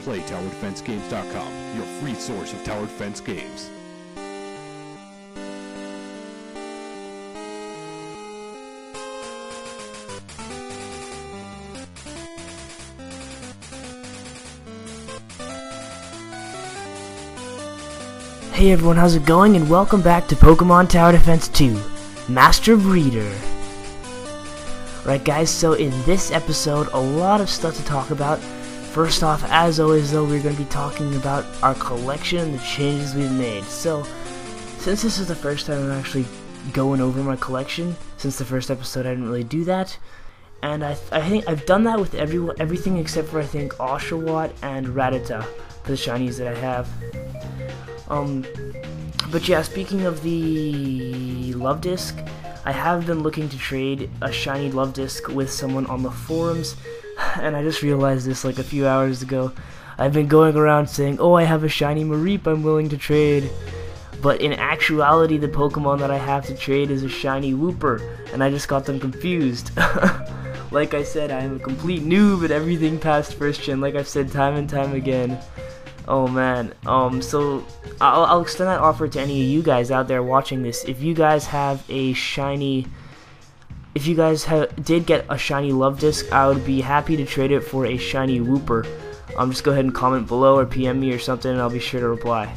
Play TowerDefenseGames.com, your free source of tower defense games. Hey everyone, how's it going? And welcome back to Pokemon Tower Defense 2, Master Breeder. Right guys, so in this episode, a lot of stuff to talk about. First off, as always though, we're going to be talking about our collection and the changes we've made. So, since this is the first time I'm actually going over my collection, since the first episode I didn't really do that, and I think I've done that with everything except for I think Oshawott and Rattata, for the shinies that I have. But yeah, speaking of the Love Disc, I have been looking to trade a shiny Love Disc with someone on the forums, and I just realized this like a few hours ago. I've been going around saying, oh, I have a shiny Mareep I'm willing to trade, but in actuality the Pokemon that I have to trade is a shiny Wooper, and I just got them confused. Like I said, I am a complete noob at everything past first gen, like I've said time and time again. Oh man, so I'll extend that offer to any of you guys out there watching this. If you guys have a shiny, did get a shiny Love Disc, I would be happy to trade it for a shiny Wooper. Just go ahead and comment below or PM me or something and I'll be sure to reply.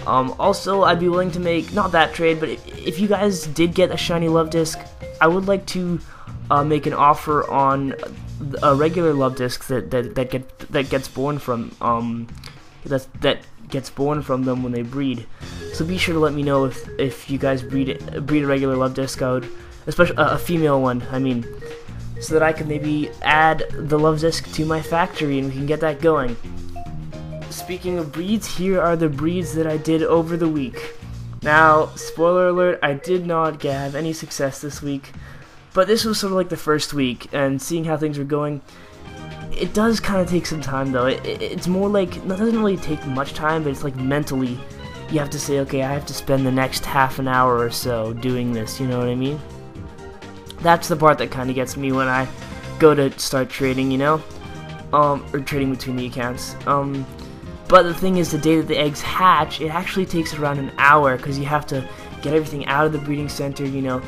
Also, I'd be willing to make, not that trade, but if you guys did get a shiny Love Disc, I would like to make an offer on a regular Love Disc that gets born from that gets born from them when they breed. So be sure to let me know if you guys breed a regular Love Disc, especially a female one, I mean, so that I could maybe add the Love Disc to my factory and we can get that going. Speaking of breeds, here are the breeds that I did over the week. Now, spoiler alert, I did not have any success this week, but this was sort of like the first week, and seeing how things were going, it does kind of take some time though. It's more like, it doesn't really take much time, but it's like mentally, you have to say, okay, I have to spend the next half an hour or so doing this, you know what I mean? That's the part that kind of gets me when I go to start trading, you know? Or trading between the accounts. But the thing is, the day that the eggs hatch, it actually takes around an hour, because you have to get everything out of the breeding center, you know,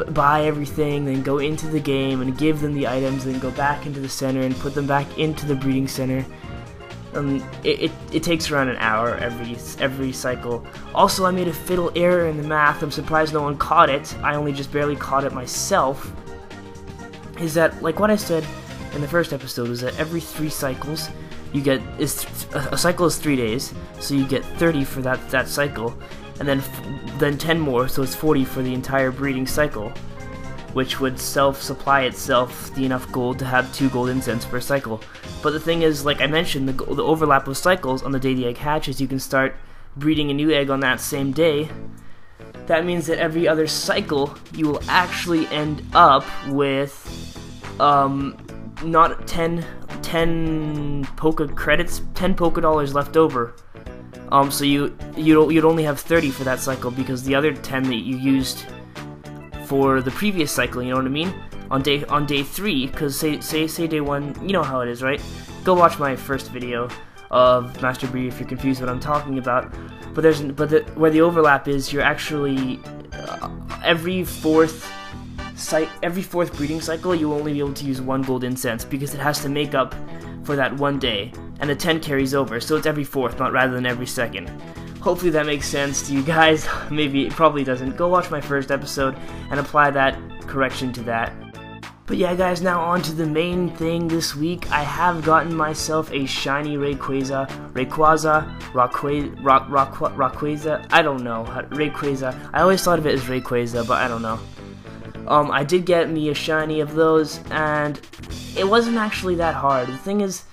buy everything, then go into the game and give them the items, then go back into the center and put them back into the breeding center. It takes around an hour every cycle. Also, I made a fiddle error in the math. I'm surprised no one caught it. I only just barely caught it myself. Is that, like what I said in the first episode, is that every 3 cycles you get, a cycle is 3 days, so you get 30 for that cycle, and then 10 more, so it's 40 for the entire breeding cycle, which would self-supply itself the enough gold to have 2 gold incense per cycle. But the thing is, like I mentioned, the overlap of cycles, on the day the egg hatches, you can start breeding a new egg on that same day. That means that every other cycle, you will actually end up with, not 10 Poké credits, 10 Poké dollars left over. So you'd only have 30 for that cycle, because the other 10 that you used for the previous cycle, you know what I mean? On day 3, because say day 1, you know how it is, right? Go watch my first video of Master Breeder if you're confused what I'm talking about. But where the overlap is, you're actually every fourth breeding cycle, you will only be able to use 1 gold incense, because it has to make up for that 1 day, and the 10 carries over, so it's every 4th, not rather than every 2nd. Hopefully that makes sense to you guys. Maybe it probably doesn't. Go watch my first episode and apply that correction to that. But yeah guys, now on to the main thing this week. I have gotten myself a shiny Rayquaza, I don't know, Rayquaza. I always thought of it as Rayquaza, but I don't know. I did get me a shiny of those, and it wasn't actually that hard. The thing is,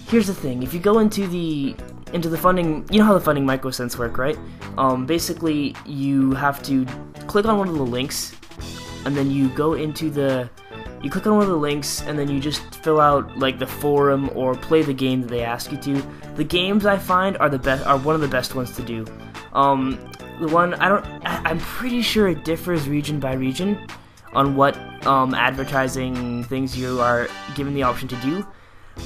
here's the thing, if you go into the funding, you know how the funding microsense work, right? Basically, you have to click on one of the links, and then you go into you click on one of the links, and then you just fill out like the forum or play the game that they ask you to. The games I find are one of the best ones to do. I'm pretty sure it differs region by region on what advertising things you are given the option to do.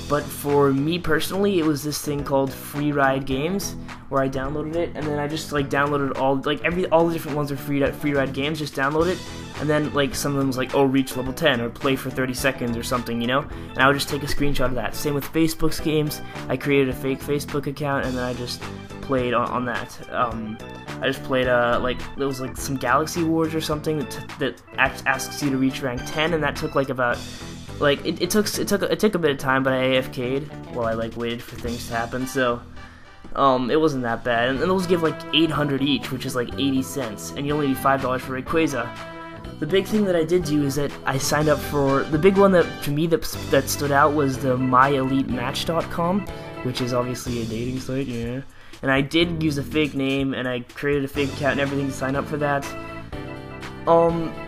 But for me personally, it was this thing called Free Ride Games, where I downloaded it, and then I just like downloaded all the different ones are Free Ride Games. Just download it, and then like some of them was like, oh, reach level 10 or play for 30 seconds or something, you know. And I would just take a screenshot of that. Same with Facebook's games. I created a fake Facebook account, and then I just played on that. I just played like there was like some Galaxy Wars or something that asks you to reach rank 10, and that took like about. Like it took a bit of time, but I AFK'd while I like waited for things to happen. So it wasn't that bad, and those give like 800 each, which is like 80 cents, and you only need $5 for Rayquaza. The big thing that I did do is that I signed up for the big one that to me that stood out was the MyEliteMatch.com, which is obviously a dating site, yeah. And I did use a fake name, and I created a fake account and everything to sign up for that.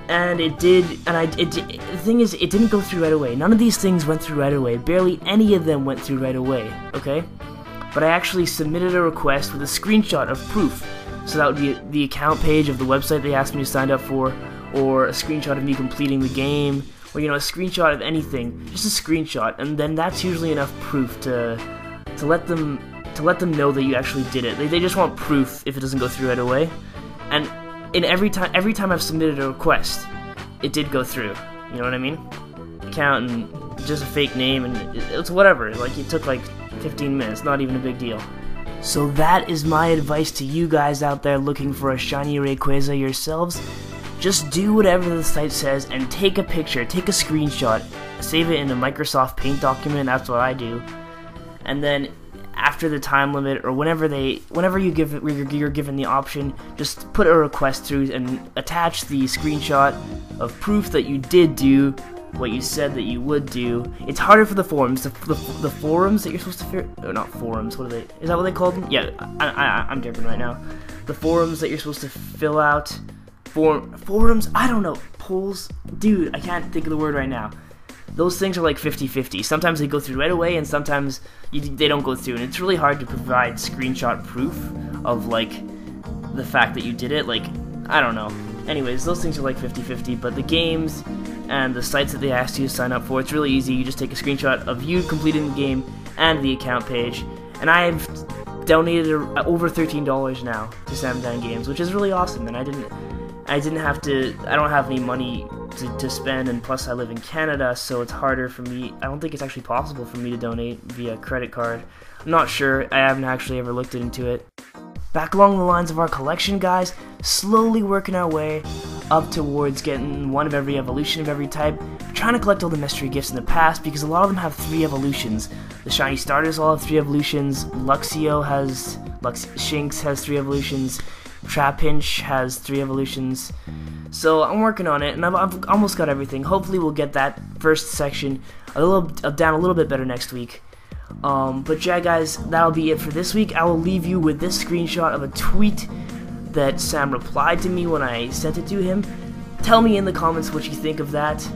And it did, and the thing is, it didn't go through right away. None of these things went through right away. Barely any of them went through right away, okay? But I actually submitted a request with a screenshot of proof. So that would be the account page of the website they asked me to sign up for, or a screenshot of me completing the game, or, you know, a screenshot of anything. Just a screenshot, and then that's usually enough proof to let them know that you actually did it. They just want proof if it doesn't go through right away. And every time I've submitted a request, it did go through. You know what I mean? Account and just a fake name, and it's whatever. Like, it took like 15 minutes, not even a big deal. So that is my advice to you guys out there looking for a shiny Rayquaza yourselves. Just do whatever the site says and take a picture, take a screenshot, save it in a Microsoft Paint document. That's what I do. And then after the time limit, or whenever you're given the option, just put a request through and attach the screenshot of proof that you did do what you said that you would do. It's harder for the forums. The forums that you're supposed to not forums. What are they? Is that what they called them? Yeah, I'm different right now. The forums that you're supposed to fill out. Forums. I don't know. Polls. Dude, I can't think of the word right now. Those things are like 50-50. Sometimes they go through right away, and sometimes they don't go through. And it's really hard to provide screenshot proof of, like, the fact that you did it. Like, I don't know. Anyways, those things are like 50-50. But the games and the sites that they asked you to sign up for, it's really easy. You just take a screenshot of you completing the game and the account page. And I've donated over $13 now to Sam10 Games, which is really awesome. And I don't have any money to spend, and plus I live in Canada, so it's harder for me. I don't think it's actually possible for me to donate via credit card. I'm not sure. I haven't actually ever looked into it. Back along the lines of our collection, guys, slowly working our way up towards getting one of every evolution of every type. We're trying to collect all the mystery gifts in the past, because a lot of them have 3 evolutions. The shiny starters all have 3 evolutions. Shinx has 3 evolutions. Trapinch has 3 evolutions. So I'm working on it, and I've almost got everything. Hopefully we'll get that first section down a little bit better next week. But yeah, guys, that'll be it for this week. I will leave you with this screenshot of a tweet that Sam replied to me when I sent it to him. Tell me in the comments what you think of that.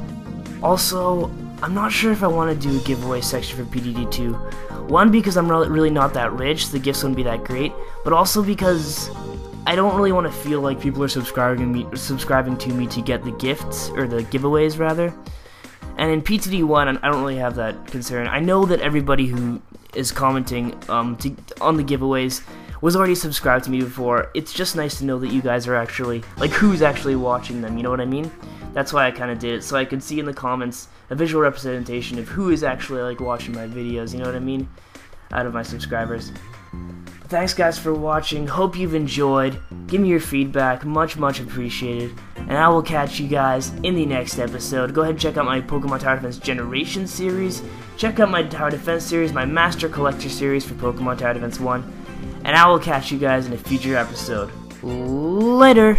Also, I'm not sure if I want to do a giveaway section for PDD2. One, because I'm really not that rich, so the gifts wouldn't be that great, but also because I don't really want to feel like people are subscribing to me to get the gifts, or the giveaways rather. And in PTD1, I don't really have that concern. I know that everybody who is commenting on the giveaways was already subscribed to me before. It's just nice to know that you guys are actually, like, who's actually watching them, you know what I mean? That's why I kind of did it, so I could see in the comments a visual representation of who is actually, like, watching my videos, you know what I mean? Out of my subscribers. Thanks, guys, for watching. Hope you've enjoyed. Give me your feedback. Much appreciated. And I will catch you guys in the next episode. Go ahead and check out my Pokemon Tower Defense Generation series. Check out my Tower Defense series, my Master Collector series for Pokemon Tower Defense 1. And I will catch you guys in a future episode. Later!